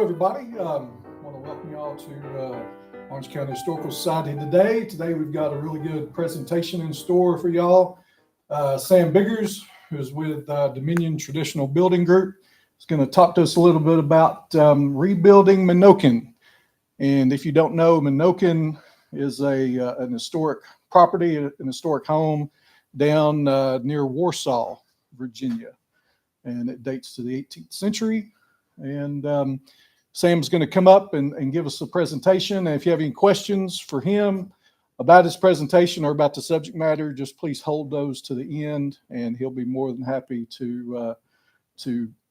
everybody. I want to welcome you all to Orange County Historical Society today. Today we've got a really good presentation in store for y'all. Sam Biggers, who's with Dominion Traditional Building Group, is going to talk to us a little bit about rebuilding Menokin. And if you don't know, Menokin is an historic property, an historic home down near Warsaw, Virginia. And it dates to the 18th century. And Sam's going to come up and give us a presentation. And if you have any questions for him about his presentation or about the subject matter, just please hold those to the end, and he'll be more than happy to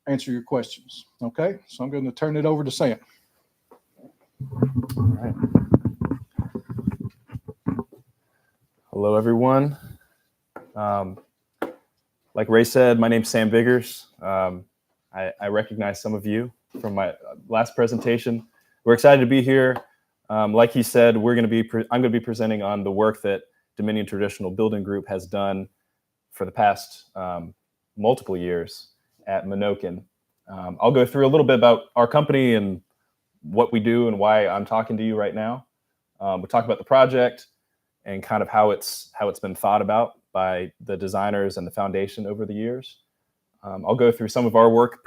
answer your questions. Okay, so I'm going to turn it over to Sam. All right. Hello, everyone. Like Ray said, my name's Sam Biggers. I recognize some of you from my last presentation. We're excited to be here. Like he said, I'm going to be presenting on the work that Dominion Traditional Building Group has done for the past multiple years at Menokin. I'll go through a little bit about our company and what we do and why I'm talking to you right now. We'll talk about the project and kind of how it's been thought about by the designers and the foundation over the years. I'll go through some of our work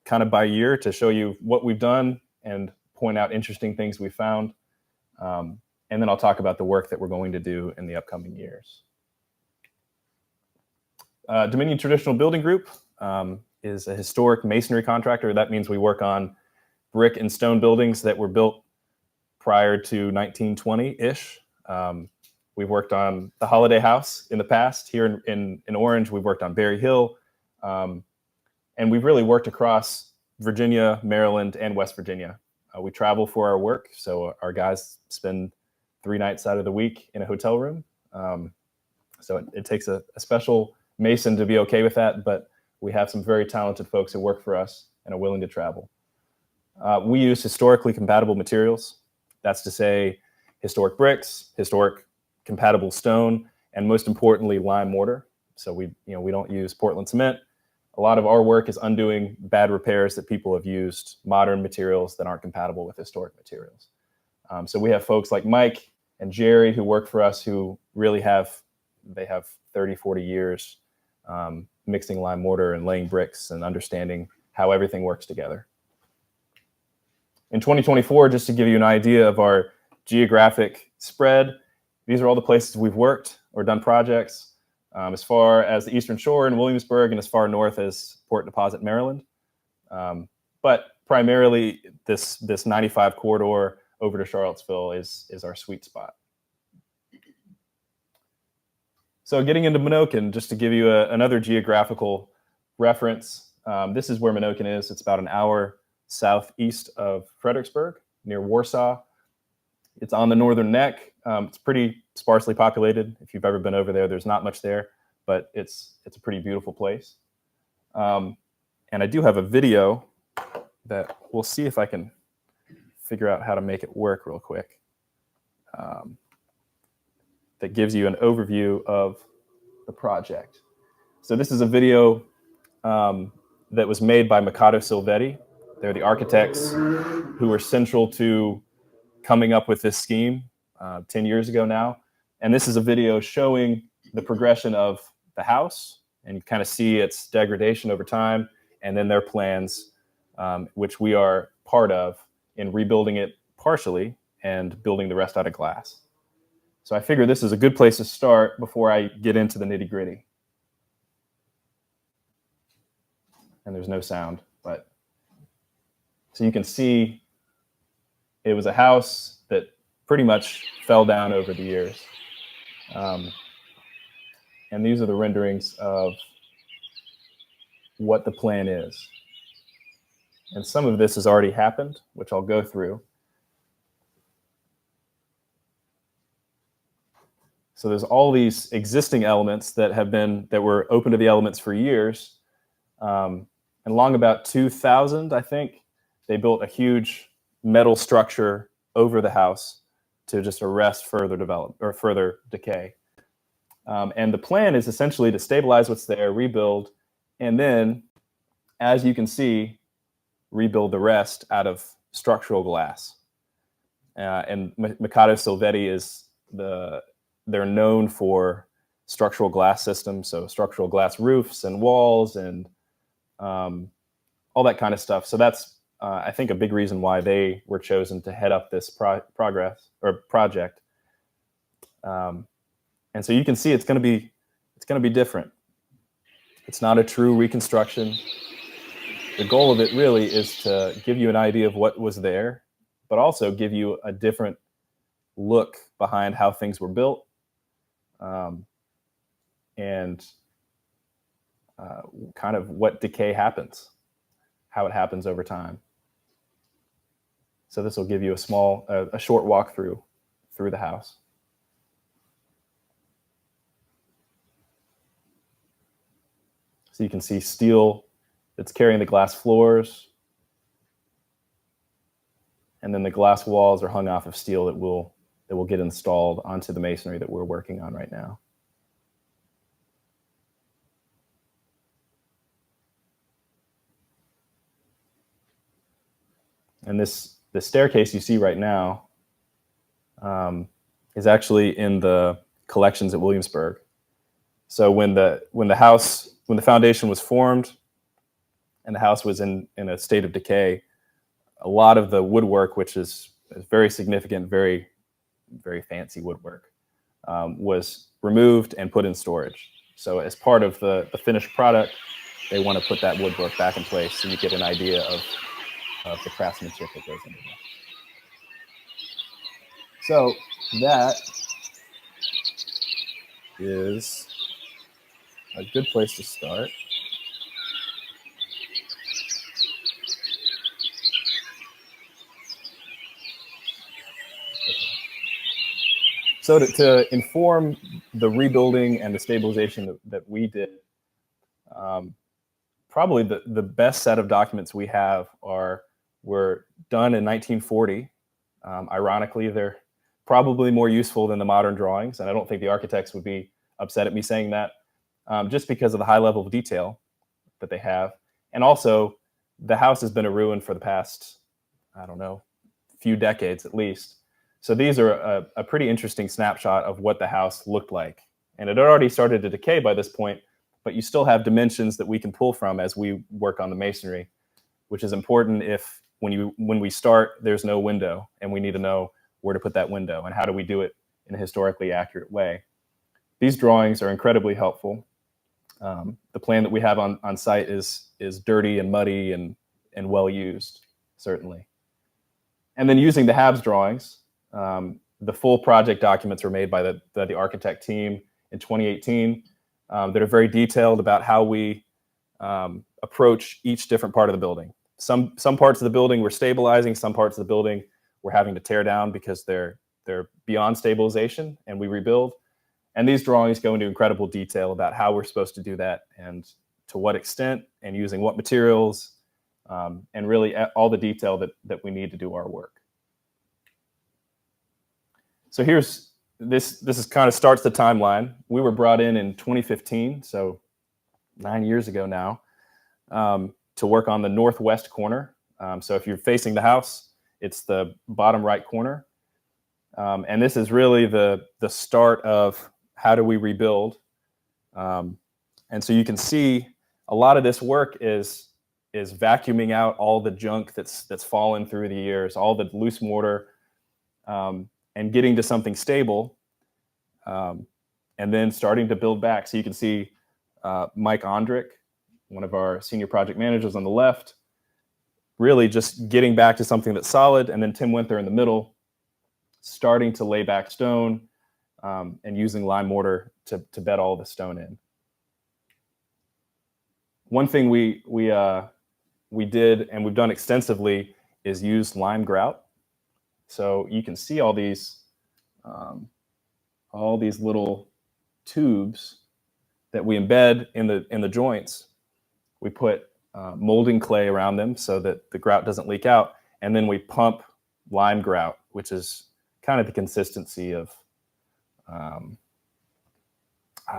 kind of by year to show you what we've done and point out interesting things we found. And then I'll talk about the work that we're going to do in the upcoming years. Dominion Traditional Building Group is a historic masonry contractor. That means we work on brick and stone buildings that were built prior to 1920-ish. We've worked on the Holiday House in the past. Here in Orange, we've worked on Berry Hill. And we've really worked across Virginia, Maryland, and West Virginia. We travel for our work, so our guys spend 3 nights out of the week in a hotel room. So it takes a special mason to be okay with that, but we have some very talented folks who work for us and are willing to travel. We use historically compatible materials. That's to say historic bricks, historic compatible stone, and most importantly, lime mortar. So we don't use Portland cement. A lot of our work is undoing bad repairs that people have used modern materials that aren't compatible with historic materials. So we have folks like Mike and Jerry who work for us who really have 30, 40 years mixing lime mortar and laying bricks and understanding how everything works together. In 2024, just to give you an idea of our geographic spread, these are all the places we've worked or done projects. As far as the Eastern Shore in Williamsburg and as far north as Port Deposit, Maryland. But primarily this 95 corridor over to Charlottesville is our sweet spot. So getting into Menokin, just to give you another geographical reference, this is where Menokin is. It's about an hour southeast of Fredericksburg, near Warsaw. It's on the northern neck. It's pretty sparsely populated. If you've ever been over there, there's not much there, but it's a pretty beautiful place. And I do have a video that we'll see if I can figure out how to make it work real quick. That gives you an overview of the project. So this is a video that was made by Mikado Silvetti. They're the architects who were central to coming up with this scheme 10 years ago now. And this is a video showing the progression of the house, and you kind of see its degradation over time, and then their plans, which we are part of in rebuilding it partially and building the rest out of glass. So I figure this is a good place to start before I get into the nitty gritty. And there's no sound, but so you can see it was a house that pretty much fell down over the years. And these are the renderings of what the plan is. And some of this has already happened, which I'll go through. So there's all these existing elements that were open to the elements for years. And along about 2000, I think, they built a huge metal structure over the house to just arrest further development or further decay. And the plan is essentially to stabilize what's there, rebuild, and then, as you can see, rebuild the rest out of structural glass. And Mikado Silvetti they're known for structural glass systems, so structural glass roofs and walls and all that kind of stuff. So that's, I think, a big reason why they were chosen to head up this project. And so you can see it's going to be different. It's not a true reconstruction. The goal of it really is to give you an idea of what was there, but also give you a different look behind how things were built, and kind of what decay happens, how it happens over time. So this will give you a short walk through the house. So you can see steel that's carrying the glass floors, and then the glass walls are hung off of steel that will get installed onto the masonry that we're working on right now. And the staircase you see right now is actually in the collections at Williamsburg. So when the foundation was formed and the house was in a state of decay, a lot of the woodwork, which is very significant, very, very fancy woodwork, was removed and put in storage. So as part of the finished product, they want to put that woodwork back in place so you get an idea of the craftsmanship that goes into that. So that is a good place to start. So to inform the rebuilding and the stabilization that we did, probably the best set of documents we have were done in 1940. Ironically, they're probably more useful than the modern drawings, and I don't think the architects would be upset at me saying that, just because of the high level of detail that they have. And also, the house has been a ruin for the past, I don't know, few decades at least. So these are a pretty interesting snapshot of what the house looked like. And it had already started to decay by this point, but you still have dimensions that we can pull from as we work on the masonry, which is important if when we start, there's no window and we need to know where to put that window and how do we do it in a historically accurate way. These drawings are incredibly helpful. The plan that we have on site is dirty and muddy and well used, certainly. And then using the HABS drawings, the full project documents were made by the architect team in 2018 that are very detailed about how we approach each different part of the building. Some parts of the building we're stabilizing, some parts of the building we're having to tear down because they're beyond stabilization and we rebuild. And these drawings go into incredible detail about how we're supposed to do that and to what extent and using what materials, and really all the detail that we need to do our work. So this is kind of starts the timeline. We were brought in 2015, so 9 years ago now, to work on the northwest corner. So if you're facing the house, it's the bottom right corner. And this is really the start of how do we rebuild. And so you can see a lot of this work is vacuuming out all the junk that's fallen through the years, all the loose mortar, and getting to something stable, and then starting to build back. So you can see Mike Ondrick, one of our senior project managers on the left, really just getting back to something that's solid, and then Tim Winther in the middle, starting to lay back stone and using lime mortar to bed all the stone in. One thing we did, and we've done extensively, is use lime grout. So you can see all these little tubes that we embed in the joints. We put molding clay around them so that the grout doesn't leak out, and then we pump lime grout, which is kind of the consistency of, I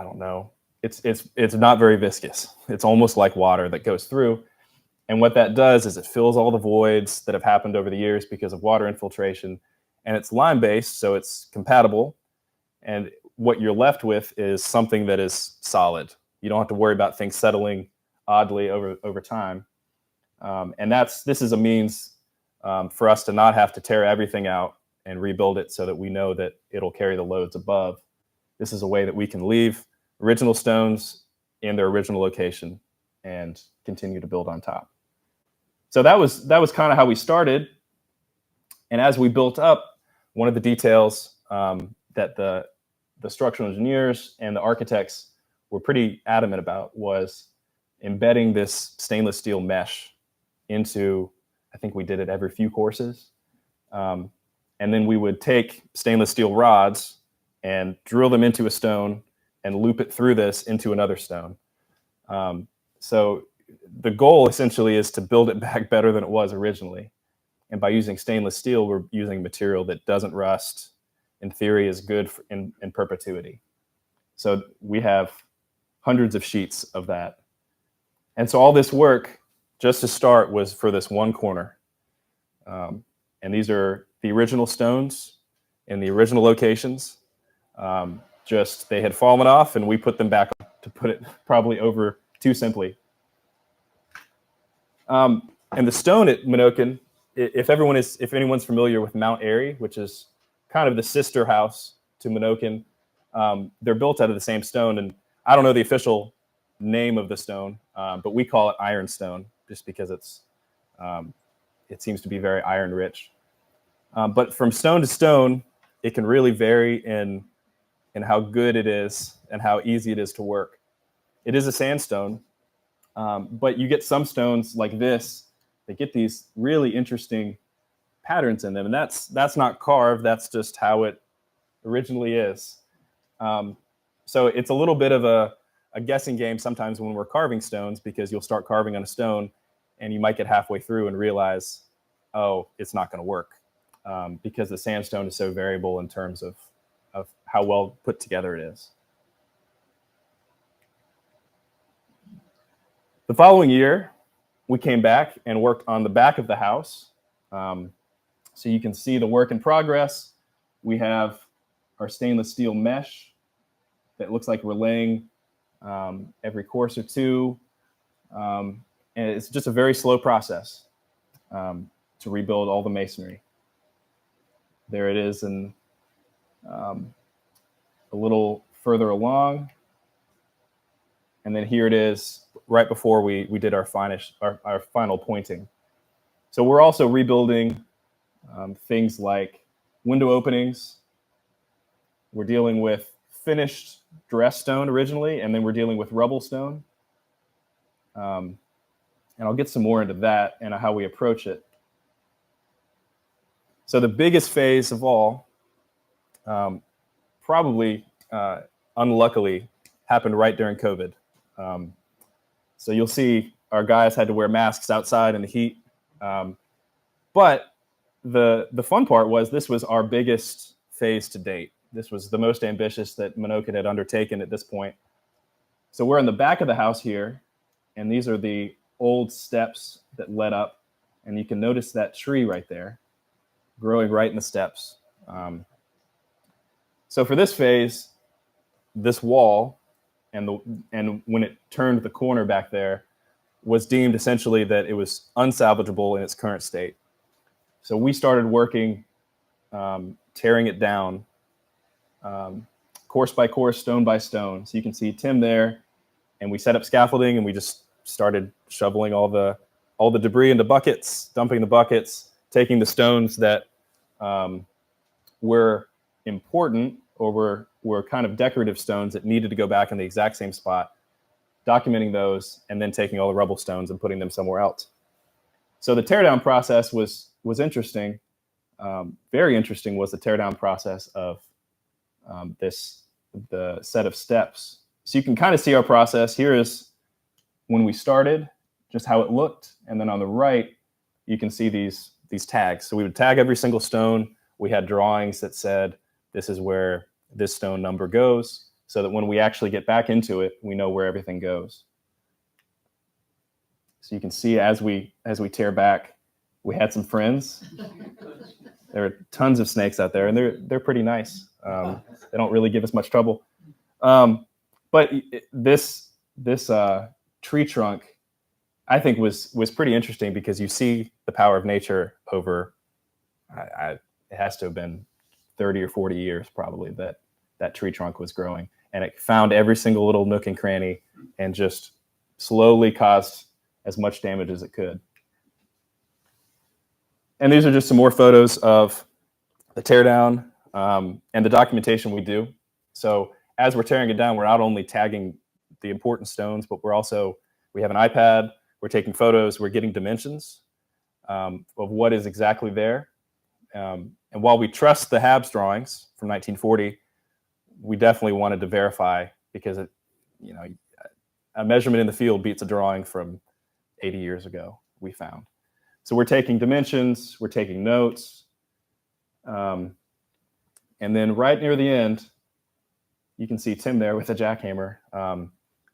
don't know. It's not very viscous. It's almost like water that goes through, And what that does is it fills all the voids that have happened over the years because of water infiltration. And it's lime-based, so it's compatible. And what you're left with is something that is solid. You don't have to worry about things settling oddly over time. And this is a means for us to not have to tear everything out and rebuild it so that we know that it'll carry the loads above. This is a way that we can leave original stones in their original location and continue to build on top. So that was kind of how we started. And as we built up, one of the details that the structural engineers and the architects were pretty adamant about was embedding this stainless steel mesh into, I think we did it every few courses. And then we would take stainless steel rods and drill them into a stone and loop it through this into another stone. So the goal essentially is to build it back better than it was originally. And by using stainless steel, we're using material that doesn't rust, in theory is good in perpetuity. So we have hundreds of sheets of that. And so all this work, just to start, was for this one corner. And these are the original stones in the original locations. Just they had fallen off and we put them back, to put it probably over too simply. And the stone at Menokin, if anyone's familiar with Mount Airy, which is kind of the sister house to Menokin, they're built out of the same stone. And I don't know the official name of the stone, but we call it ironstone just because it seems to be very iron rich. But from stone to stone, it can really vary in how good it is and how easy it is to work. It is a sandstone, but you get some stones like this, they get these really interesting patterns in them. And that's not carved, that's just how it originally is. So it's a little bit of a guessing game sometimes when we're carving stones, because you'll start carving on a stone and you might get halfway through and realize, oh, it's not going to work, because the sandstone is so variable in terms of how well put together it is. The following year, we came back and worked on the back of the house. So you can see the work in progress. We have our stainless steel mesh that looks like we're laying every course or two. And it's just a very slow process to rebuild all the masonry. There it is, and a little further along. And then here it is right before we did our final pointing. So we're also rebuilding things like window openings. We're dealing with finished dress stone originally, and then we're dealing with rubble stone. And I'll get some more into that and how we approach it. So the biggest phase of all, probably unluckily, happened right during COVID. So you'll see our guys had to wear masks outside in the heat. But the fun part was this was our biggest phase to date. This was the most ambitious that Menokin had undertaken at this point. So we're in the back of the house here, and these are the old steps that led up. And you can notice that tree right there growing right in the steps. So for this phase, this wall and when it turned the corner back there was deemed essentially that it was unsalvageable in its current state. So we started working, tearing it down, course by course, stone by stone. So you can see Tim there, and we set up scaffolding, and we just started shoveling all the debris into buckets, dumping the buckets, taking the stones that were important or were kind of decorative stones that needed to go back in the exact same spot, documenting those, and then taking all the rubble stones and putting them somewhere else. So the teardown process was interesting. Very interesting was the teardown process of the set of steps. So you can kind of see our process. Here is when we started, just how it looked. And then on the right, you can see these tags. So we would tag every single stone. We had drawings that said, this is where this stone number goes, so that when we actually get back into it, we know where everything goes. So you can see as we tear back, we had some friends. There are tons of snakes out there, and they're pretty nice. They don't really give us much trouble. But this tree trunk, I think, was pretty interesting because you see the power of nature over. It has to have been 30 or 40 years probably that tree trunk was growing, and it found every single little nook and cranny and just slowly caused as much damage as it could. And these are just some more photos of the teardown and the documentation we do. So as we're tearing it down, we're not only tagging the important stones, but we have an iPad, we're taking photos, we're getting dimensions of what is exactly there. And while we trust the Habs drawings from 1940, we definitely wanted to verify because a measurement in the field beats a drawing from 80 years ago, we found. So we're taking dimensions, we're taking notes. And then right near the end, you can see Tim there with a jackhammer,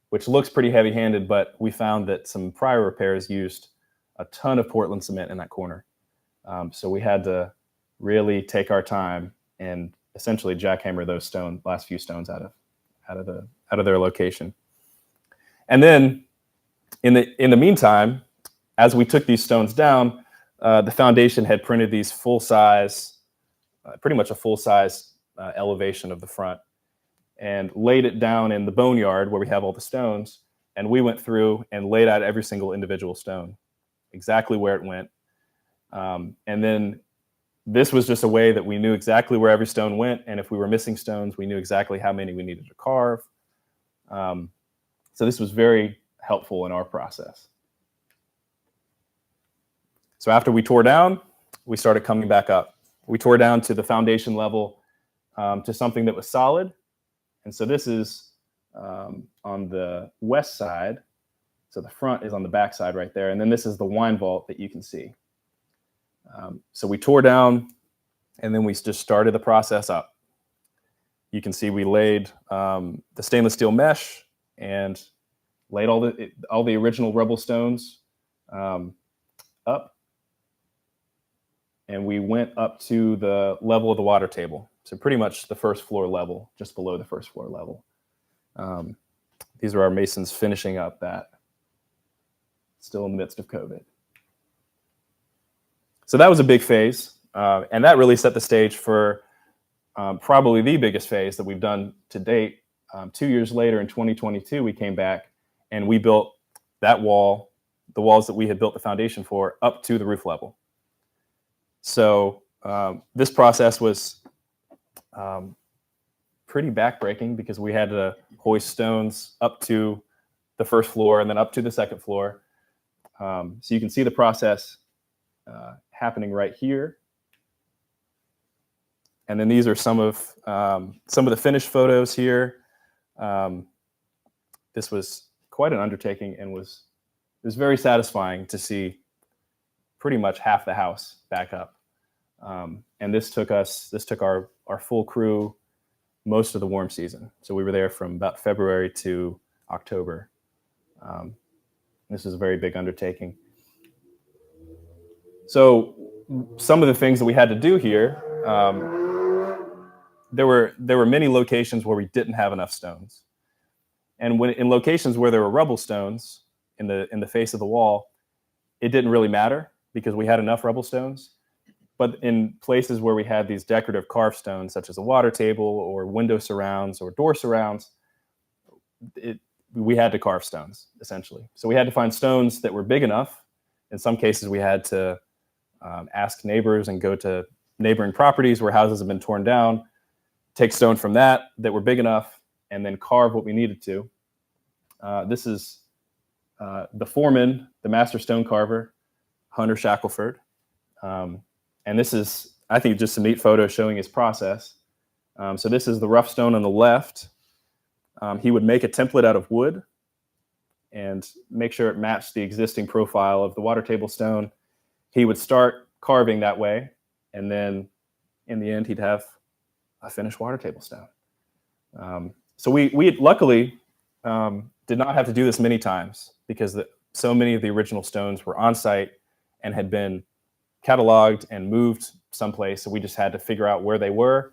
which looks pretty heavy-handed, but we found that some prior repairs used a ton of Portland cement in that corner. So we had to really take our time and essentially jackhammer those last few stones out of their location. And then in the meantime, as we took these stones down, the foundation had printed these full-size, pretty much a full-size elevation of the front, and laid it down in the boneyard where we have all the stones. And we went through and laid out every single individual stone, exactly where it went. And then this was just a way that we knew exactly where every stone went. And if we were missing stones, we knew exactly how many we needed to carve. So this was very helpful in our process. So after we tore down, we started coming back up. We tore down to the foundation level to something that was solid. And so this is on the west side. So the front is on the back side right there. And then this is the wine vault that you can see. So we tore down, and then we just started the process up. You can see we laid the stainless steel mesh and laid all the original rubble stones up. And we went up to the level of the water table. So pretty much the first floor level, just below the first floor level. These are our masons finishing up that, still in the midst of COVID. So that was a big phase. And that really set the stage for probably the biggest phase that we've done to date. 2 years later in 2022, we came back and we built that wall, the walls that we had built the foundation for, up to the roof level. So this process was pretty backbreaking because we had to hoist stones up to the first floor and then up to the second floor. So you can see the process happening right here. And then these are some of the finished photos here. This was quite an undertaking and it was very satisfying to see pretty much half the house back up. And this took our full crew most of the warm season. So we were there from about February to October. This is a very big undertaking. So some of the things that we had to do here, there were many locations where we didn't have enough stones. And in locations where there were rubble stones in the face of the wall, it didn't really matter because we had enough rubble stones. But in places where we had these decorative carved stones, such as a water table or window surrounds or door surrounds, we had to carve stones, essentially. So we had to find stones that were big enough. In some cases, we had to ask neighbors and go to neighboring properties where houses have been torn down, take stone from that were big enough, and then carve what we needed to. This is the foreman, the master stone carver, Hunter Shackelford. And this is, I think, just a neat photo showing his process. So this is the rough stone on the left. He would make a template out of wood and make sure it matched the existing profile of the water table stone. He would start carving that way, and then in the end, he'd have a finished water table stone. So we luckily did not have to do this many times because so many of the original stones were on site and had been cataloged and moved someplace. So we just had to figure out where they were.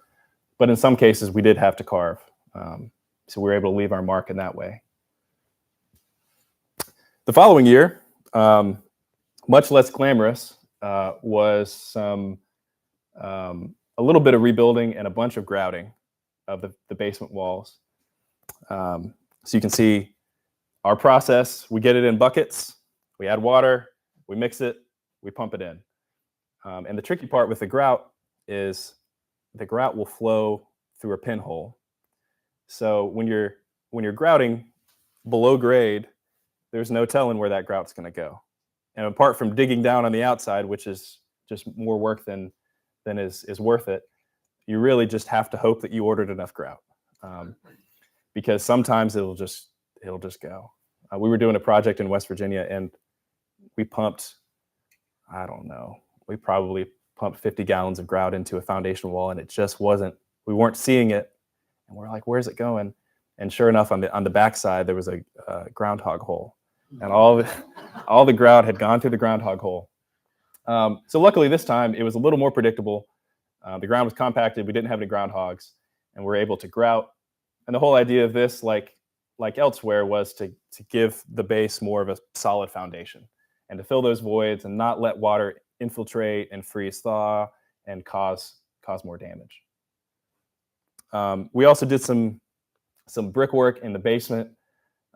But in some cases, we did have to carve. So we were able to leave our mark in that way. The following year, much less glamorous, was a little bit of rebuilding and a bunch of grouting of the basement walls. So you can see our process. We get it in buckets, we add water, we mix it, we pump it in. And the tricky part with the grout is the grout will flow through a pinhole. So when you're grouting below grade, there's no telling where that grout's going to go. And apart from digging down on the outside, which is just more work than is worth it, you really just have to hope that you ordered enough grout, because sometimes it'll just go. We were doing a project in West Virginia, and we pumped, I don't know, we probably pumped 50 gallons of grout into a foundation wall, and it just wasn't. We weren't seeing it, and we're like, "Where's it going?" And sure enough, on the backside there was a groundhog hole, and all the grout had gone through the groundhog hole. So luckily this time it was a little more predictable. The ground was compacted. We didn't have any groundhogs, and we're able to grout. And the whole idea of this, like elsewhere, was to give the base more of a solid foundation and to fill those voids and not let water infiltrate and freeze thaw and cause more damage. We also did some brickwork in the basement.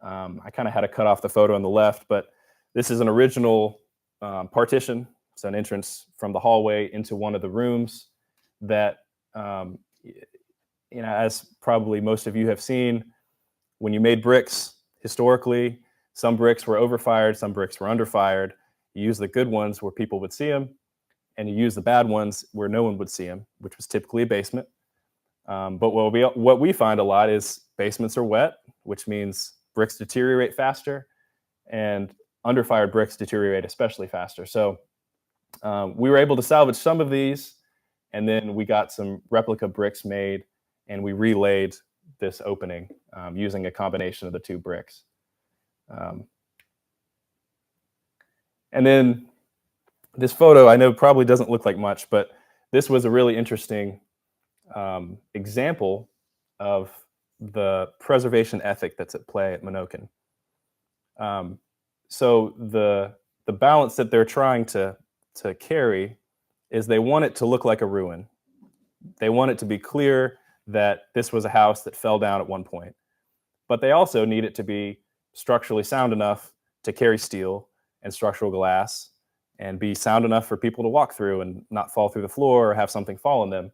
I kind of had to cut off the photo on the left, but this is an original partition. It's an entrance from the hallway into one of the rooms that, as probably most of you have seen, when you made bricks historically, some bricks were overfired, some bricks were underfired. You use the good ones where people would see them, and you use the bad ones where no one would see them, which was typically a basement. But what we find a lot is basements are wet, which means bricks deteriorate faster, and underfired bricks deteriorate especially faster. So we were able to salvage some of these, and then we got some replica bricks made, and we relaid this opening using a combination of the two bricks. And then this photo, I know probably doesn't look like much, but this was a really interesting example of the preservation ethic that's at play at Menokin. So the balance that they're trying to carry is they want it to look like a ruin. They want it to be clear that this was a house that fell down at one point, but they also need it to be structurally sound enough to carry steel and structural glass and be sound enough for people to walk through and not fall through the floor or have something fall on them.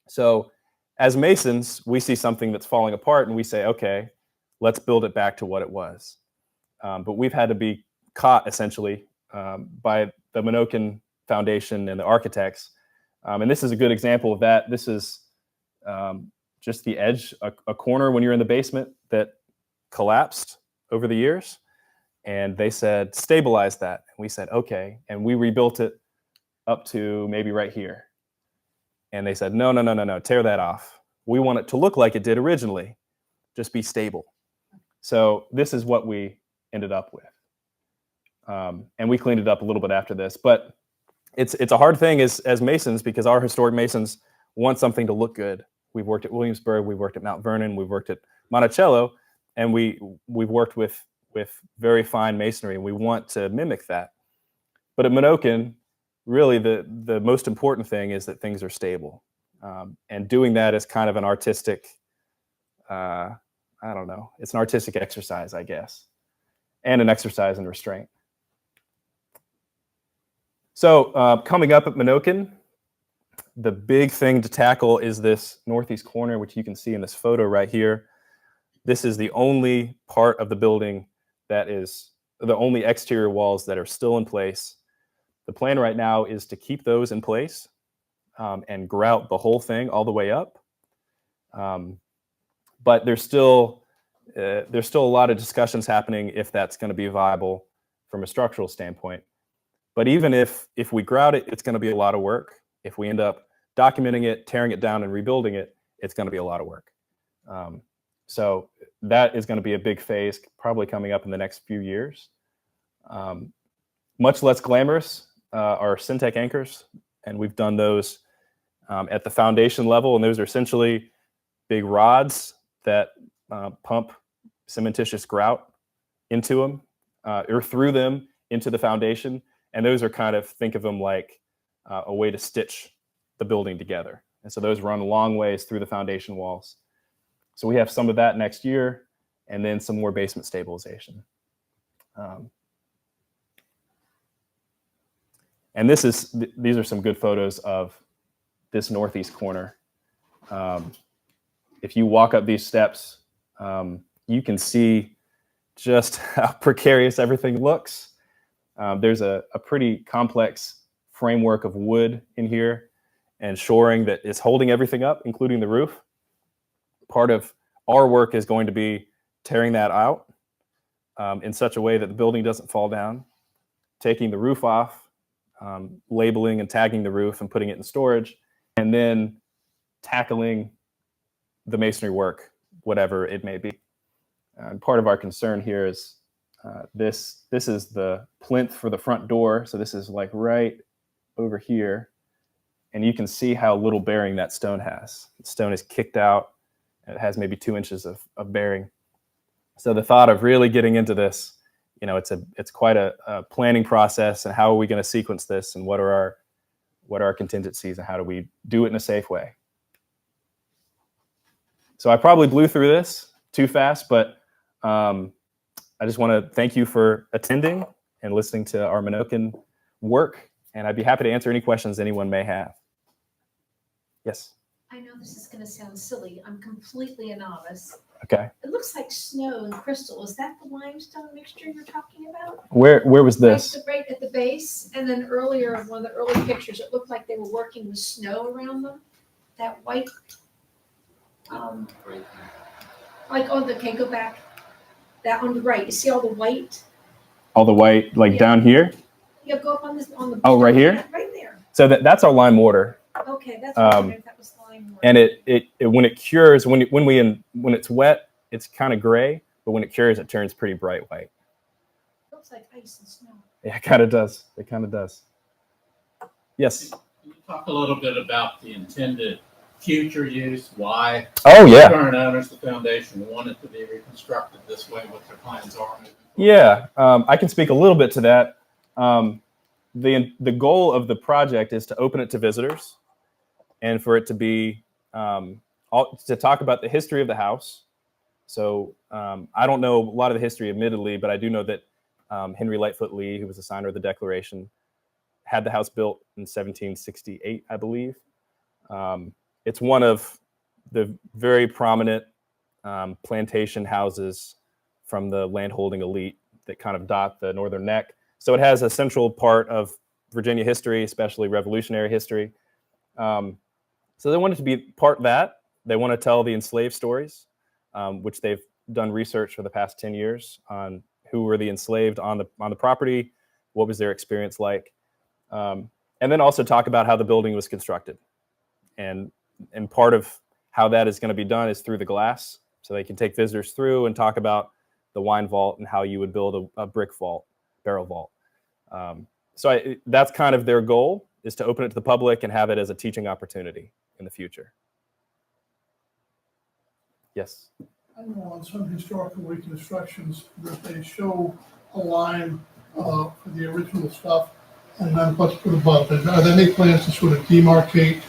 So as masons, we see something that's falling apart and we say, okay, let's build it back to what it was. But we've had to be caught essentially by the Menokin Foundation and the architects. And this is a good example of that. This is just the edge, a corner when you're in the basement that collapsed over the years. And they said, stabilize that. And we said, okay. And we rebuilt it up to maybe right here. And they said, no, tear that off. We want it to look like it did originally, just be stable. So this is what we ended up with. And we cleaned it up a little bit after this. But it's a hard thing as masons, because our historic masons want something to look good. We've worked at Williamsburg, we've worked at Mount Vernon, we've worked at Monticello, and we've worked with very fine masonry, and we want to mimic that. But at Menokin, really the most important thing is that things are stable. And doing that is kind of an artistic, I don't know, it's an artistic exercise, I guess, and an exercise in restraint. So coming up at Menokin, the big thing to tackle is this northeast corner, which you can see in this photo right here. This is the only part of the building that is the only exterior walls that are still in place. The plan right now is to keep those in place and grout the whole thing all the way up. But there's still a lot of discussions happening if that's going to be viable from a structural standpoint. But even if we grout it, it's going to be a lot of work. If we end up documenting it, tearing it down, and rebuilding it, it's going to be a lot of work. So that is going to be a big phase probably coming up in the next few years. Much less glamorous are Syntec anchors, and we've done those at the foundation level, and those are essentially big rods that pump cementitious grout into them or through them into the foundation, and those are kind of, think of them like a way to stitch the building together. And so those run a long ways through the foundation walls. So we have some of that next year, and then some more basement stabilization. And these are some good photos of this northeast corner. If you walk up these steps, you can see just how precarious everything looks. There's a pretty complex framework of wood in here and shoring that is holding everything up, including the roof. Part of our work is going to be tearing that out in such a way that the building doesn't fall down, taking the roof off, labeling and tagging the roof and putting it in storage, and then tackling the masonry work, whatever it may be. And part of our concern here is this is the plinth for the front door. So this is like right over here. And you can see how little bearing that stone has. The stone is kicked out. And it has maybe 2 inches of bearing. So the thought of really getting into this, it's quite a planning process, and how are we going to sequence this, and what are our contingencies, and how do we do it in a safe way? So I probably blew through this too fast, but I just want to thank you for attending and listening to our Menokin work, and I'd be happy to answer any questions anyone may have. Yes? I know this is going to sound silly. I'm completely a novice. Okay. It looks like snow and crystal. Is that the limestone mixture you're talking about? Where was this? Right at the base, and then earlier, one of the early pictures, it looked like they were working with snow around them. That white, okay, go back. That on the right. You see all the white? All the white, like down here? Yeah, go up on the. Oh, right here? Right there. So that's our lime mortar. Okay, that's what I wondered if that was lime mortar. And it when it cures, when it's wet, it's kind of gray, but when it cures, it turns pretty bright white. Looks like ice and snow. Yeah, it kind of does. It kind of does. Yes. Can you talk a little bit about the intended future use? Why the current owners, the foundation, want it to be reconstructed this way? What their plans are? Yeah, I can speak a little bit to that. The goal of the project is to open it to visitors, and for it to be to talk about the history of the house. So I don't know a lot of the history, admittedly, but I do know that Henry Lightfoot Lee, who was the signer of the Declaration, had the house built in 1768, I believe. It's one of the very prominent plantation houses from the landholding elite that kind of dot the northern neck. So it has a central part of Virginia history, especially Revolutionary history. So they want it to be part of that. They want to tell the enslaved stories, which they've done research for the past 10 years on who were the enslaved on the property, what was their experience like, and then also talk about how the building was constructed. And part of how that is going to be done is through the glass. So they can take visitors through and talk about the wine vault and how you would build a brick vault, barrel vault. That's kind of their goal, is to open it to the public and have it as a teaching opportunity in the future. Yes? I know on some historical reconstructions that they show a line for the original stuff and then what's put above it. Are there any plans to sort of demarcate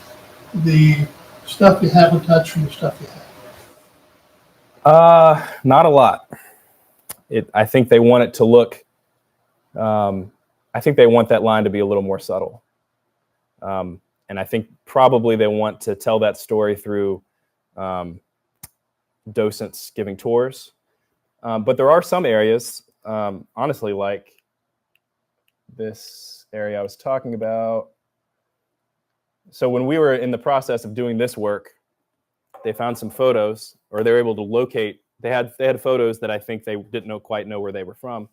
the stuff you haven't touched from the stuff you have? Not a lot. I think they want it to look, I think they want that line to be a little more subtle. And I think probably they want to tell that story through docents giving tours. But there are some areas, honestly, like this area I was talking about. So when we were in the process of doing this work, they found some photos, or they were able to locate. They had photos that I think they didn't quite know where they were from.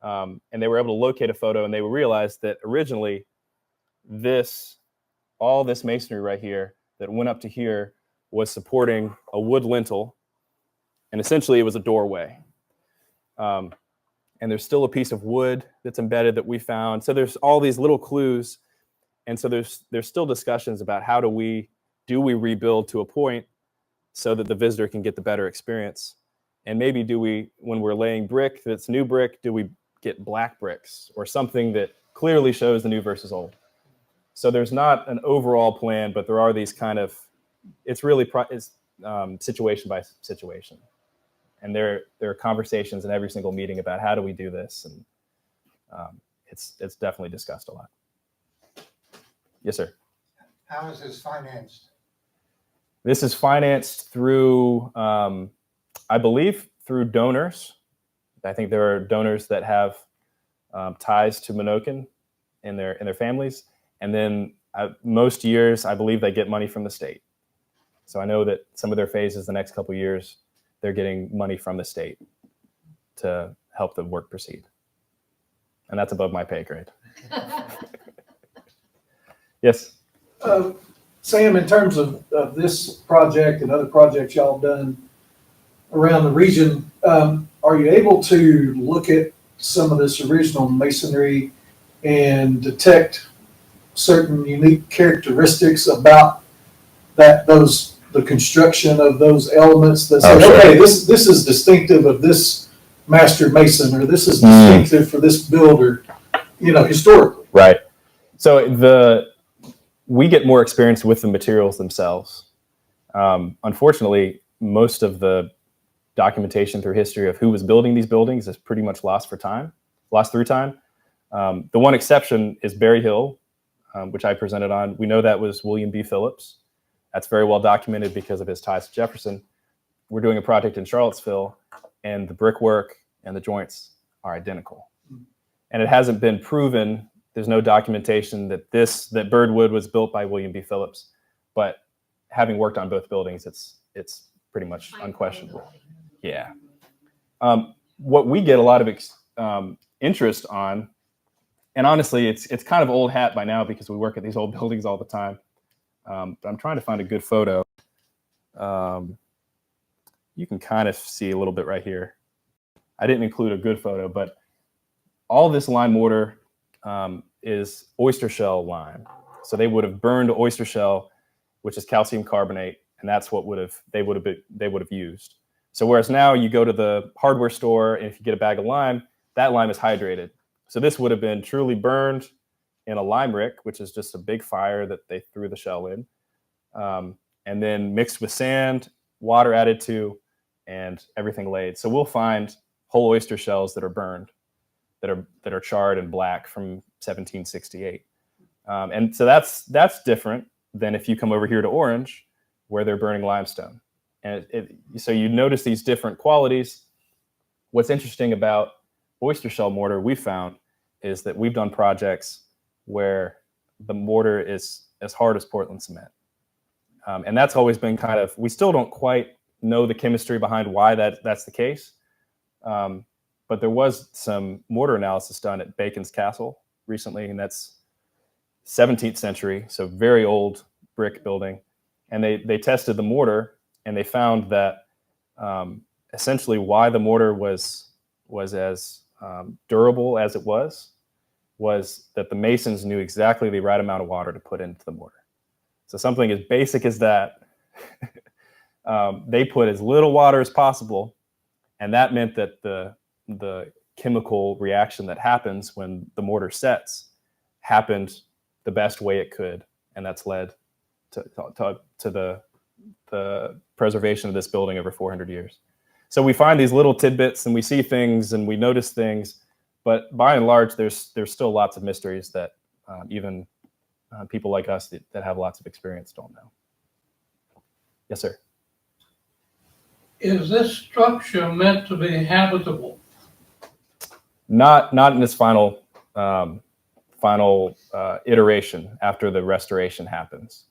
And they were able to locate a photo, and they realized that originally all this masonry right here that went up to here was supporting a wood lintel, and essentially it was a doorway. And and there's still a piece of wood that's embedded that we found. So there's all these little clues. And so there's still discussions about how do we rebuild to a point so that the visitor can get the better experience? And maybe when we're laying brick that's new brick, do we get black bricks or something that clearly shows the new versus old? So there's not an overall plan, but there are these kind of, it's really situation by situation. And there are conversations in every single meeting about how do we do this, and it's definitely discussed a lot. Yes, sir. How is this financed? This is financed through, I believe, through donors. I think there are donors that have ties to Menokin in their families, and then most years, I believe they get money from the state. So I know that some of their phases, the next couple of years, they're getting money from the state to help the work proceed. And that's above my pay grade. Yes. Sam, in terms of this project and other projects y'all have done around the region, are you able to look at some of this original masonry and detect certain unique characteristics about the construction of those elements that say, sure. Okay, this is distinctive of this master mason, or this is distinctive for this builder, historically? Right. So we get more experience with the materials themselves. Unfortunately, most of the documentation through history of who was building these buildings is pretty much lost through time. The one exception is Berry Hill, which I presented on. We know that was William B. Phillips. That's very well documented because of his ties to Jefferson. We're doing a project in Charlottesville, and the brickwork and the joints are identical. And it hasn't been proven. There's no documentation that Birdwood was built by William B. Phillips, but having worked on both buildings, it's pretty much unquestionable. Yeah. What we get a lot of interest on, and honestly, it's kind of old hat by now because we work at these old buildings all the time. But I'm trying to find a good photo. You can kind of see a little bit right here. I didn't include a good photo, but all this lime mortar is oyster shell lime. So they would have burned oyster shell, which is calcium carbonate, and that's what they would have used. So whereas now you go to the hardware store, and if you get a bag of lime, that lime is hydrated. So this would have been truly burned in a lime rick, which is just a big fire that they threw the shell in, and then mixed with sand, water added to, and everything laid. So we'll find whole oyster shells that are burned, that are charred and black from 1768. And so that's different than if you come over here to Orange, where they're burning limestone. And so you notice these different qualities. What's interesting about oyster shell mortar we found is that we've done projects where the mortar is as hard as Portland cement. And that's always been we still don't quite know the chemistry behind why that's the case. But there was some mortar analysis done at Bacon's Castle recently, and that's 17th century, so very old brick building. And they tested the mortar, and they found that essentially why the mortar was as durable as it was that the masons knew exactly the right amount of water to put into the mortar. So something as basic as that, they put as little water as possible, and that meant that the chemical reaction that happens when the mortar sets happened the best way it could, and that's led to the preservation of this building over 400 years. So we find these little tidbits, and we see things, and we notice things, but by and large, there's still lots of mysteries that even people like us that have lots of experience don't know. Yes, sir. Is this structure meant to be habitable? Not in its final iteration after the restoration happens.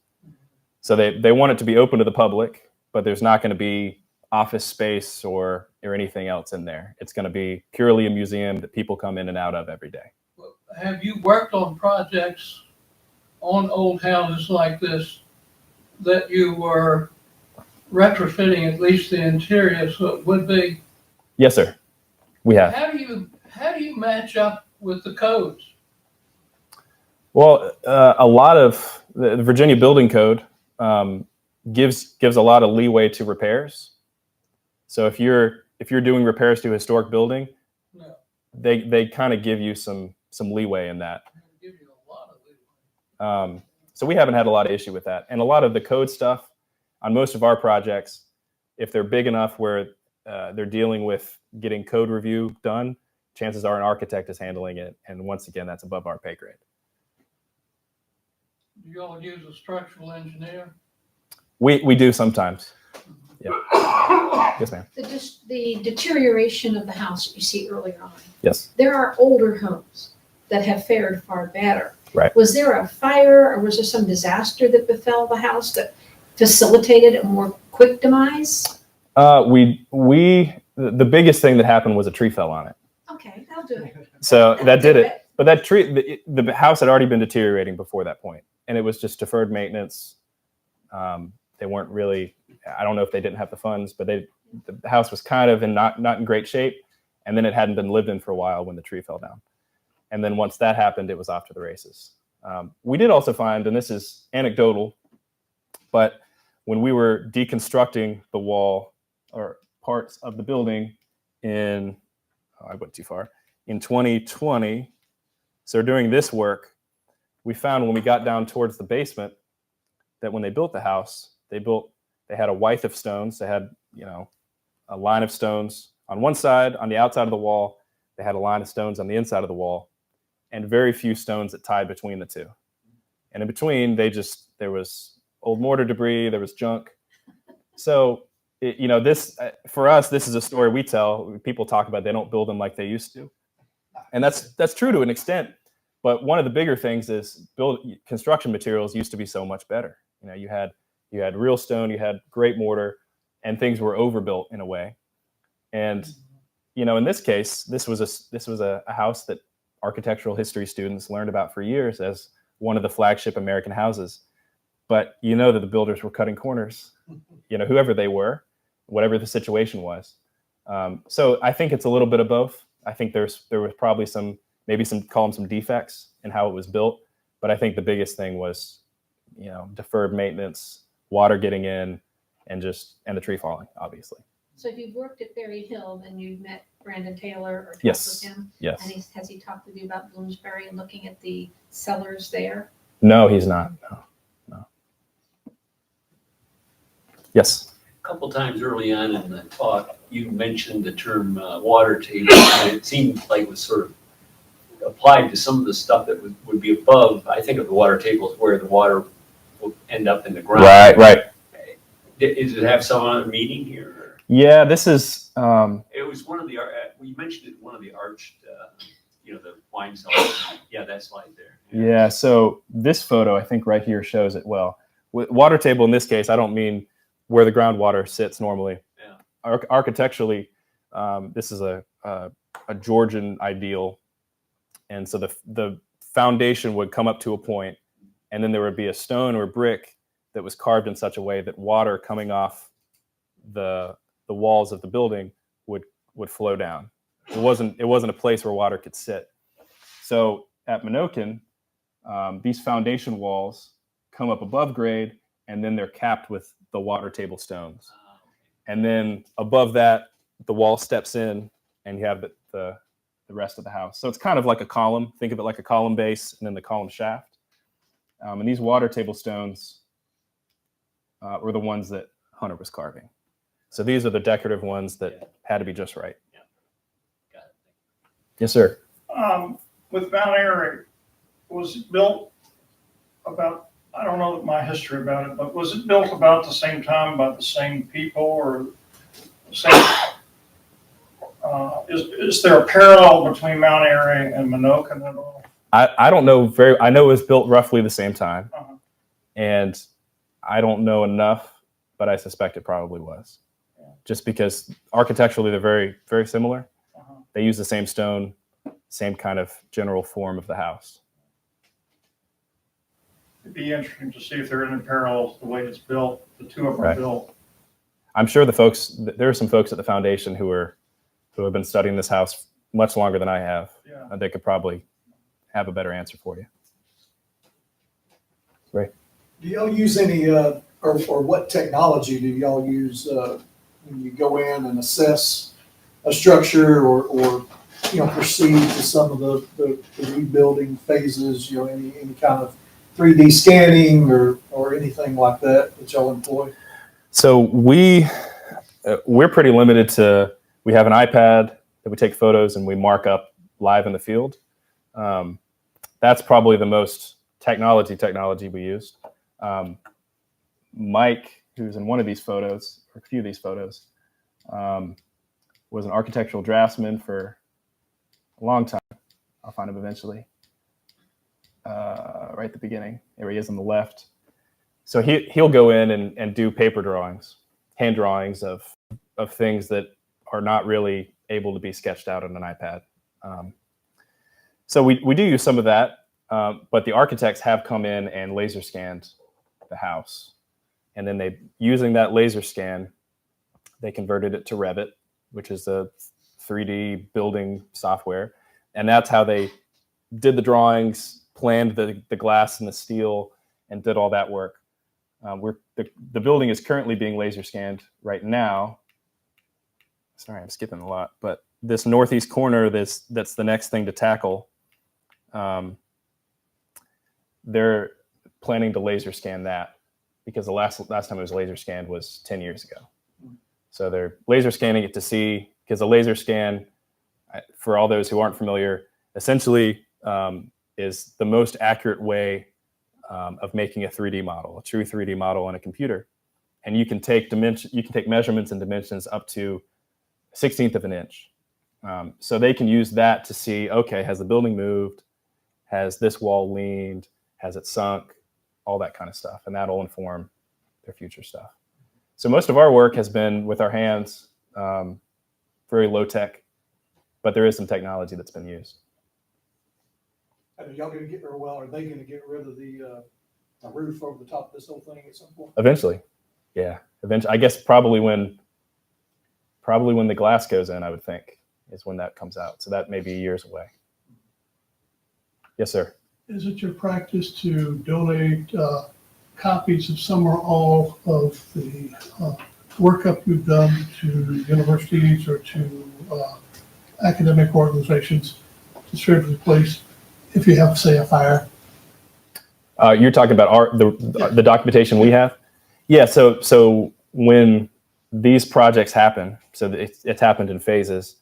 So they want it to be open to the public, but there's not going to be office space or anything else in there. It's going to be purely a museum that people come in and out of every day. Have you worked on projects on old houses like this that you were retrofitting at least the interior so it would be? Yes, sir. We have. how do you match up with the codes? Well, a lot of the Virginia Building Code gives a lot of leeway to repairs. So if you're doing repairs to a historic building, No, they kind of give you some leeway in that. they give you a lot of leeway. So we haven't had a lot of issue with that. And a lot of the code stuff on most of our projects, if they're big enough where they're dealing with getting code review done, chances are an architect is handling it. And once again, that's above our pay grade. Do you all use a structural engineer? We do sometimes. Yeah. Yes, ma'am. The deterioration of the house that you see earlier on. Yes. There are older homes that have fared far better. Right. Was there a fire or was there some disaster that befell the house that facilitated a more quick demise? The biggest thing that happened was a tree fell on it. Okay, that'll do it. So That'll that do did it. But that tree, the house had already been deteriorating before that point, and it was just deferred maintenance. They weren't really. I don't know if they didn't have the funds, but the house was kind of not in great shape, and then it hadn't been lived in for a while when the tree fell down. And then once that happened, it was off to the races. We did also find, and this is anecdotal, but when we were deconstructing the wall or parts of the building I went too far, in 2020, so during this work, we found when we got down towards the basement that when they built the house, they had a wythe of stones. They had, a line of stones on one side, on the outside of the wall. They had a line of stones on the inside of the wall, and very few stones that tied between the two. And in between, there was old mortar debris, there was junk. So, this for us, this is a story we tell. People talk about they don't build them like they used to, and that's true to an extent. But one of the bigger things is construction materials used to be so much better. You had real stone, you had great mortar, and things were overbuilt in a way. And in this case, this was a house that architectural history students learned about for years as one of the flagship American houses. But that the builders were cutting corners, whoever they were, whatever the situation was. So I think it's a little bit of both. I think there was probably call them some defects in how it was built. But I think the biggest thing was, deferred maintenance, water getting in, and the tree falling, obviously. So if you've worked at Berry Hill, then you've met Brandon Taylor or talked Yes. with him? Yes. And has he talked with you about Bloomsbury and looking at the cellars there? No, he's not. No. Yes. A couple times early on in the talk, you mentioned the term water table, and it seemed like it was sort of applied to some of the stuff that would be above. I think of the water table as where the water will end up in the ground. Right. Does it have some other meaning here? Or? Yeah, this is. It was one of the, we mentioned it, one of the arched, the wine cellar. Yeah, that slide there. Yeah, so this photo, I think right here shows it well. With water table in this case, I don't mean where the groundwater sits normally. Yeah. Architecturally, this is a Georgian ideal. And so the foundation would come up to a point, and then there would be a stone or brick that was carved in such a way that water coming off the walls of the building would flow down. It wasn't a place where water could sit. So at Menokin, these foundation walls come up above grade, and then they're capped with the water table stones. And then above that, the wall steps in, and you have the rest of the house. So it's kind of like a column. Think of it like a column base and then the column shaft. And these water table stones were the ones that Hunter was carving. So these are the decorative ones that had to be just right. Yeah. Got it. Yes, sir. With Mount Airy, was it built about, I don't know my history about it, but was it built about the same time, by the same people, or the same? Is there a parallel between Mount Airy and Menokin at all? I don't know I know it was built roughly the same time. Uh-huh. And I don't know enough, but I suspect it probably was. Yeah. Just because architecturally they're very, very similar. Uh-huh. They use the same stone, same kind of general form of the house. It'd be interesting to see if there are any parallels to the way it's built. The two of them are Right. built. I'm sure there are some folks at the foundation who have been studying this house much longer than I have. Yeah. They could probably have a better answer for you. Do y'all use any, or what technology do y'all use when you go in and assess a structure or proceed to some of the rebuilding phases, any kind of 3D scanning or anything like that y'all employ? So we're pretty limited to, we have an iPad that we take photos and we mark up live in the field. That's probably the most technology we used. Mike, who's in one of these photos, or a few of these photos, was an architectural draftsman for a long time. I'll find him eventually. Right at the beginning, there he is on the left. So he'll go in and do paper drawings, hand drawings of things that are not really able to be sketched out on an iPad. So we do use some of that, but the architects have come in and laser scanned the house. And then using that laser scan, they converted it to Revit, which is a 3D building software. And that's how they did the drawings, planned the glass and the steel, and did all that work. The building is currently being laser scanned right now. Sorry, I'm skipping a lot, but this northeast corner, that's the next thing to tackle. They're planning to laser scan that, because the last time it was laser scanned was 10 years ago. So they're laser scanning it to see, because a laser scan, for all those who aren't familiar, essentially is the most accurate way of making a 3D model, a true 3D model on a computer. And you can take measurements and dimensions up to 1/16 of an inch. So they can use that to see, okay, has the building moved? Has this wall leaned? Has it sunk? All that kind of stuff. And that'll inform their future stuff. So most of our work has been with our hands, very low tech, but there is some technology that's been used. Are y'all going to get, are they going to get rid of the roof over the top of this whole thing at some point? Eventually. Yeah. Eventually. I guess probably when the glass goes in, I would think, is when that comes out. So that may be years away. Yes, sir. Is it your practice to donate copies of some or all of the workup you've done to universities or to academic organizations to serve as a place if you have, say, a fire? You're talking about the documentation we have? Yeah, so when these projects happen, so it's happened in phases.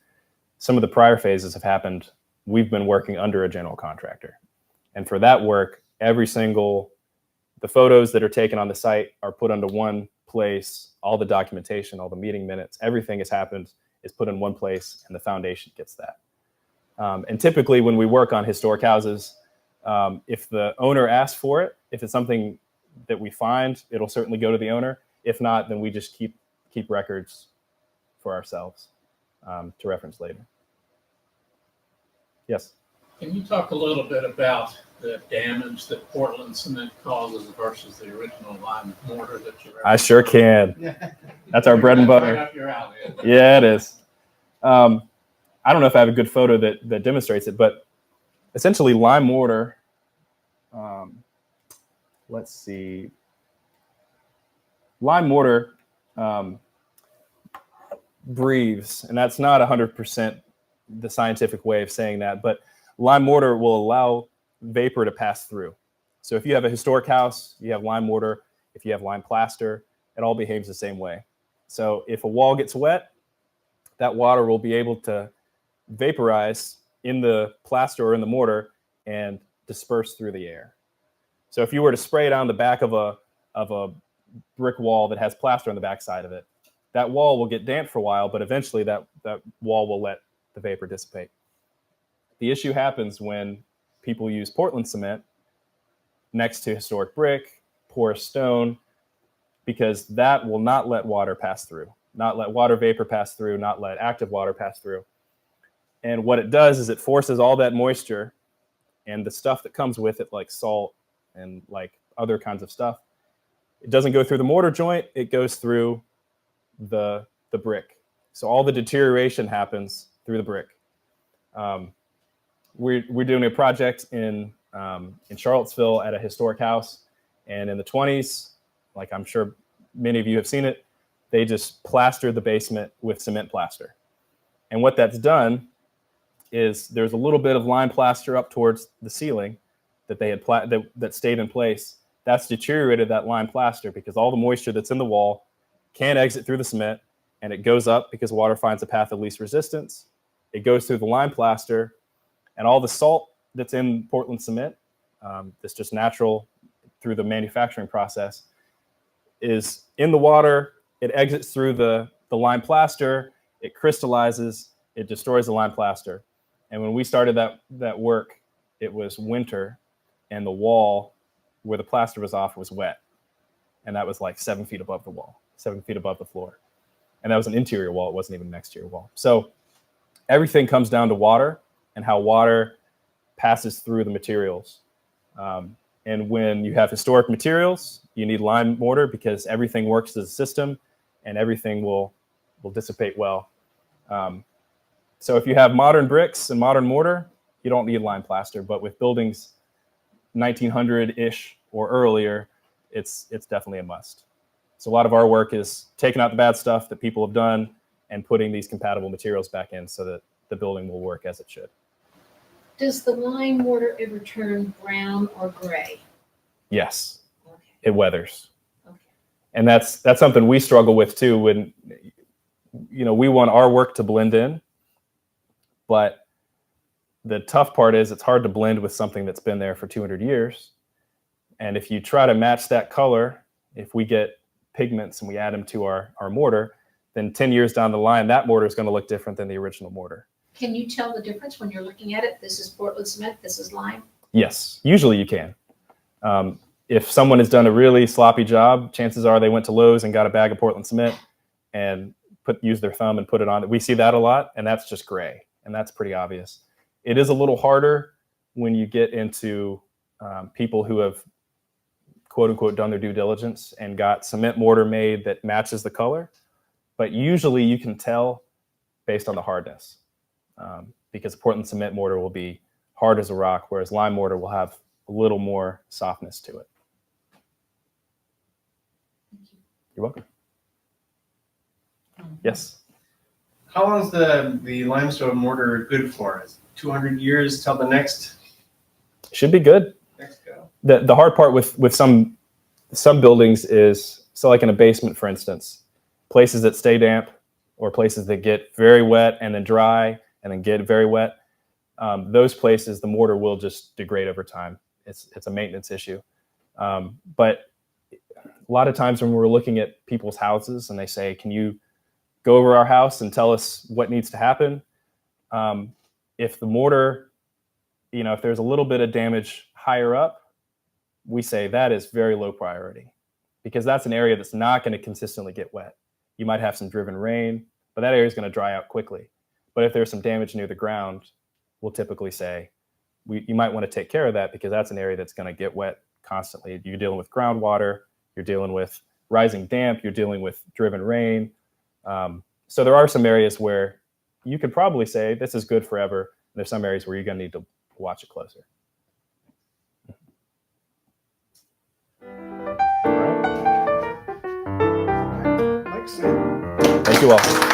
Some of the prior phases have happened, we've been working under a general contractor. And for that work, the photos that are taken on the site are put into one place, all the documentation, all the meeting minutes, everything has happened, is put in one place, and the foundation gets that. And typically when we work on historic houses, if the owner asks for it, if it's something that we find, it'll certainly go to the owner. If not, then we just keep records for ourselves to reference later. Yes. Can you talk a little bit about the damage that Portland cement causes versus the original lime mortar that you referenced? I sure can. That's our bread and Right butter. up your alley. Yeah, it is. I don't know if I have a good photo that demonstrates it, but essentially lime mortar, let's see. Lime mortar breathes, and that's not 100% the scientific way of saying that, but lime mortar will allow vapor to pass through. So if you have a historic house, you have lime mortar. If you have lime plaster, it all behaves the same way. So if a wall gets wet, that water will be able to vaporize in the plaster or in the mortar and disperse through the air. So if you were to spray it on the back of a brick wall that has plaster on the back side of it, that wall will get damp for a while, but eventually that wall will let the vapor dissipate. The issue happens when people use Portland cement next to historic brick, porous stone, because that will not let water pass through, not let water vapor pass through, not let active water pass through. And what it does is it forces all that moisture and the stuff that comes with it, like salt and like other kinds of stuff. It doesn't go through the mortar joint, it goes through the brick. So all the deterioration happens through the brick. We're doing a project in Charlottesville at a historic house, and in the 20s, like I'm sure many of you have seen it, they just plastered the basement with cement plaster. And what that's done is there's a little bit of lime plaster up towards the ceiling that they had that stayed in place. That's deteriorated that lime plaster because all the moisture that's in the wall can't exit through the cement, and it goes up because water finds a path of least resistance. It goes through the lime plaster, and all the salt that's in Portland cement, that's just natural through the manufacturing process, is in the water. It exits through the lime plaster, it crystallizes, it destroys the lime plaster. And when we started that work, it was winter, and the wall where the plaster was off was wet. And that was like 7 feet above the wall, 7 feet above the floor. And that was an interior wall, it wasn't even an exterior wall. So everything comes down to water and how water passes through the materials. And when you have historic materials, you need lime mortar because everything works as a system and everything will dissipate well. So if you have modern bricks and modern mortar, you don't need lime plaster. But with buildings 1900-ish or earlier, it's definitely a must. So a lot of our work is taking out the bad stuff that people have done and putting these compatible materials back in so that the building will work as it should. Does the lime mortar ever turn brown or gray? Yes, Okay. it weathers. Okay. And that's something we struggle with too. When, we want our work to blend in, but the tough part is it's hard to blend with something that's been there for 200 years. And if you try to match that color, if we get pigments and we add them to our mortar, then 10 years down the line, that mortar is going to look different than the original mortar. Can you tell the difference when you're looking at it? This is Portland cement, this is lime? Yes, usually you can. If someone has done a really sloppy job, chances are they went to Lowe's and got a bag of Portland cement and used their thumb and put it on. We see that a lot, and that's just gray, and that's pretty obvious. It is a little harder when you get into people who have, quote unquote, done their due diligence and got cement mortar made that matches the color. But usually you can tell based on the hardness, because Portland cement mortar will be hard as a rock, whereas lime mortar will have a little more softness to it. You're welcome. Yes. How long is the limestone mortar good for? Is 200 years till the next Should be good. go? The hard part with some buildings is, so like in a basement, for instance, places that stay damp or places that get very wet and then dry and then get very wet, those places, the mortar will just degrade over time. It's a maintenance issue. But a lot of times when we're looking at people's houses and they say, can you go over our house and tell us what needs to happen? If the mortar, if there's a little bit of damage higher up, we say that is very low priority because that's an area that's not going to consistently get wet. You might have some driven rain, but that area is going to dry out quickly. But if there's some damage near the ground, we'll typically say, you might want to take care of that because that's an area that's going to get wet constantly. You're dealing with groundwater, you're dealing with rising damp, you're dealing with driven rain. So there are some areas where you could probably say this is good forever. And there's some areas where you're going to need to watch it closer. Thanks, Sam. Thank you all.